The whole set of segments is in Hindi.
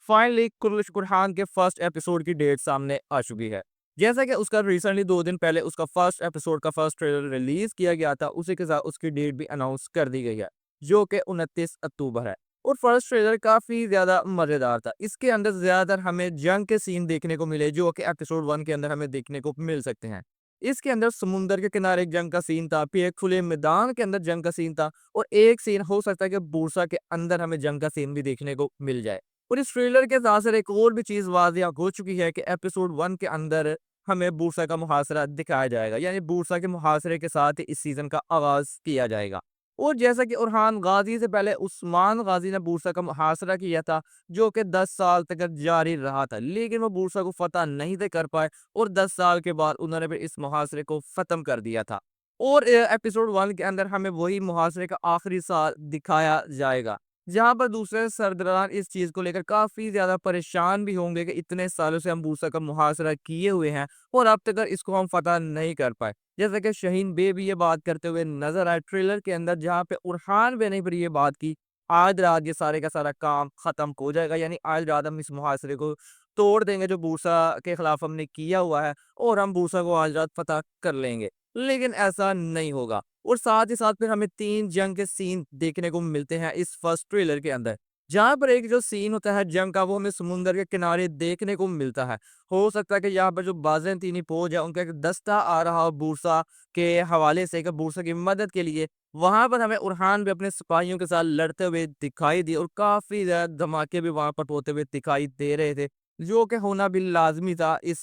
फाइनली कुल्लू शुक्र खान के फर्स्ट एपिसोड की डेट सामने आ चुकी है। जैसा कि उसका रिसेंटली 2 दिन पहले उसका फर्स्ट एपिसोड का फर्स्ट ट्रेलर रिलीज़ किया गया था, उसी के साथ उसकी डेट भी अनाउंस कर दी गई है, जो कि 29 अक्टूबर है। और फर्स्ट ट्रेलर काफ़ी ज़्यादा मज़ेदार था। इसके अंदर ज़्यादातर हमें जंग के सीन देखने को मिले, जो कि एपिसोड 1 के अंदर हमें देखने को मिल सकते हैं। इसके अंदर समुंदर के किनारे एक जंग का सीन था, फिर एक खुले मैदान के अंदर जंग का सीन था और एक सीन हो सकता है कि बूरसा के अंदर हमें जंग का सीन भी देखने को मिल जाए। और इस ट्रेलर के साथ-साथ एक और भी चीज़ वाज़िया हो चुकी है कि एपिसोड 1 के अंदर हमें बूरसा का मुहासरा दिखाया जाएगा, यानी बूरसा के मुहासरे के साथ ही इस सीज़न का आगाज़ किया जाएगा। और जैसा कि उरहान गाज़ी से पहले उस्मान गाज़ी ने बूरसा का मुहासरा किया था, जो कि 10 साल तक जारी रहा था, लेकिन वो बूरसा को फ़तह नहीं थे कर पाए और 10 साल के बाद उन्होंने फिर इस मुहासरे को ख़त्म कर दिया था। और एपिसोड 1 के अंदर हमें वही मुहासरे का आखिरी साल दिखाया जाएगा। जहाँ पर दूसरे सरबराह इस चीज़ को लेकर काफ़ी ज़्यादा परेशान भी होंगे कि इतने सालों से हम मूसा का मुहासरा किए हुए हैं और अब तक इसको हम फ़तह नहीं कर पाए। जैसा कि शाहीन बे भी ये बात करते हुए नज़र आए ट्रेलर के अंदर, जहाँ पे उरहान बे ने फिर ये बात की, आज रात ये सारे का सारा काम ख़त्म हो जाएगा, यानी आज रात हम इस मुहासरे को तोड़ देंगे जो बूसा के खिलाफ हमने किया हुआ है और हम बूसा को आज रात फ़तह कर लेंगे। लेकिन ऐसा नहीं होगा। और साथ ही साथ फिर हमें 3 जंग के सीन देखने को मिलते हैं इस फर्स्ट ट्रेलर के अंदर। जहाँ पर एक जो सीन होता है जंग का, वो हमें समुंदर के किनारे देखने को मिलता है। हो सकता है कि यहाँ पर जो बाज़ंतीनी फ़ौज है उनका एक दस्ता आ रहा हो बूरसा के हवाले से, कि बूरसा की मदद के लिए। वहाँ पर हमें उरहान भी अपने सिपाहियों के साथ लड़ते हुए दिखाई दिए और काफ़ी ज़्यादा धमाके भी वहाँ पर होते हुए दिखाई दे रहे थे, जो कि होना भी लाज़मी था इस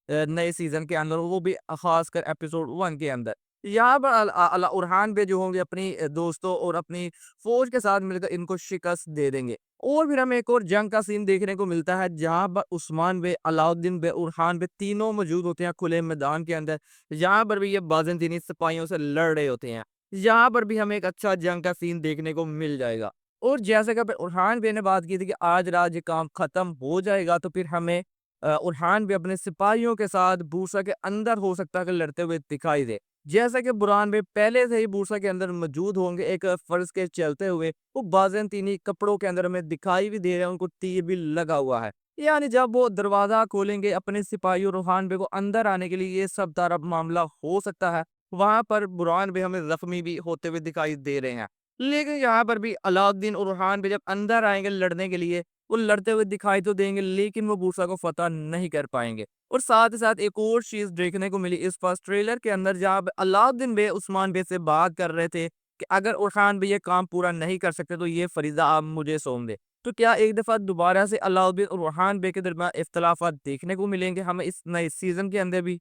नए सीज़न के अंदर, वो भी ख़ासकर एपिसोड 1 के अंदर। यहाँ पर अला उरहान बे जो होंगे अपनी दोस्तों और अपनी फ़ौज के साथ मिलकर इनको शिकस्त दे देंगे। और फिर हमें एक और जंग का सीन देखने को मिलता है, जहाँ पर उस्मान बे, अलाउद्दीन बे, उरहान बे तीनों मौजूद होते हैं खुले मैदान के अंदर। यहाँ पर भी ये बाज़ंतीनी सिपाहियों से लड़ रहे होते हैं। यहाँ पर भी हमें एक अच्छा जंग का सीन देखने को मिल जाएगा। और जैसे कि उरहान बे ने बात की थी कि आज रात ये काम ख़त्म हो जाएगा, तो फिर हमें उरहान भी अपने सिपाहियों के साथ बूसा के अंदर हो सकता है कि लड़ते हुए दिखाई दे। जैसा कि बुरहान भाई पहले से ही बूसा के अंदर मौजूद होंगे एक फर्ज के चलते हुए, वो बाज़ंतीनी कपड़ों के अंदर हमें दिखाई भी दे रहे हैं, उनको तीर भी लगा हुआ है। यानी जब वो दरवाज़ा खोलेंगे अपने सिपाहियों रुहान बे को अंदर आने के लिए, ये सब सारा मामला हो सकता है। वहाँ पर बुरहान भी हमें ज़ख्मी भी होते हुए दिखाई दे रहे हैं। लेकिन यहाँ पर भी अलाउद्दीन और रुहान भी जब अंदर आएँगे लड़ने के लिए, वो लड़ते हुए दिखाई तो देंगे, लेकिन वो बूसा को फ़तह नहीं कर पाएँगे। और साथ ही साथ एक और चीज़ देखने को मिली इस फर्स्ट ट्रेलर के अंदर, जहाँ पे अलाउद्दीन बे उस्मान बे से बात कर रहे थे कि अगर उरखान बे ये काम पूरा नहीं कर सकते तो ये फरीज़ा आप मुझे सौंप दें। तो क्या एक दफ़ा दोबारा से अलाउद्दीन और उरहान बे के दरमियान इख्तिलाफ़ात देखने को मिलेंगे हमें इस नए सीज़न के अंदर भी?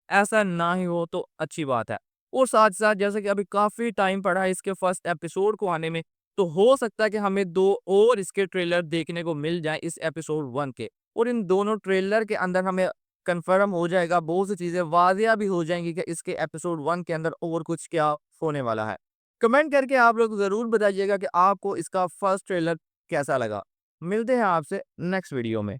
ऐसा ना ही हो तो अच्छी बात है। और साथ-साथ जैसे कि अभी काफ़ी टाइम पड़ा है इसके फर्स्ट एपिसोड को आने में, तो हो सकता है कि हमें 2 और इसके ट्रेलर देखने को मिल जाएँ इस एपिसोड 1 के। और इन दोनों ट्रेलर के अंदर हमें कन्फर्म हो जाएगा, बहुत सी चीज़ें वाज़िया भी हो जाएँगी कि इसके एपिसोड 1 के अंदर और कुछ क्या होने वाला है। कमेंट करके आप लोग ज़रूर बताइएगा कि आपको इसका फर्स्ट ट्रेलर कैसा लगा। मिलते हैं आपसे नेक्स्ट वीडियो में।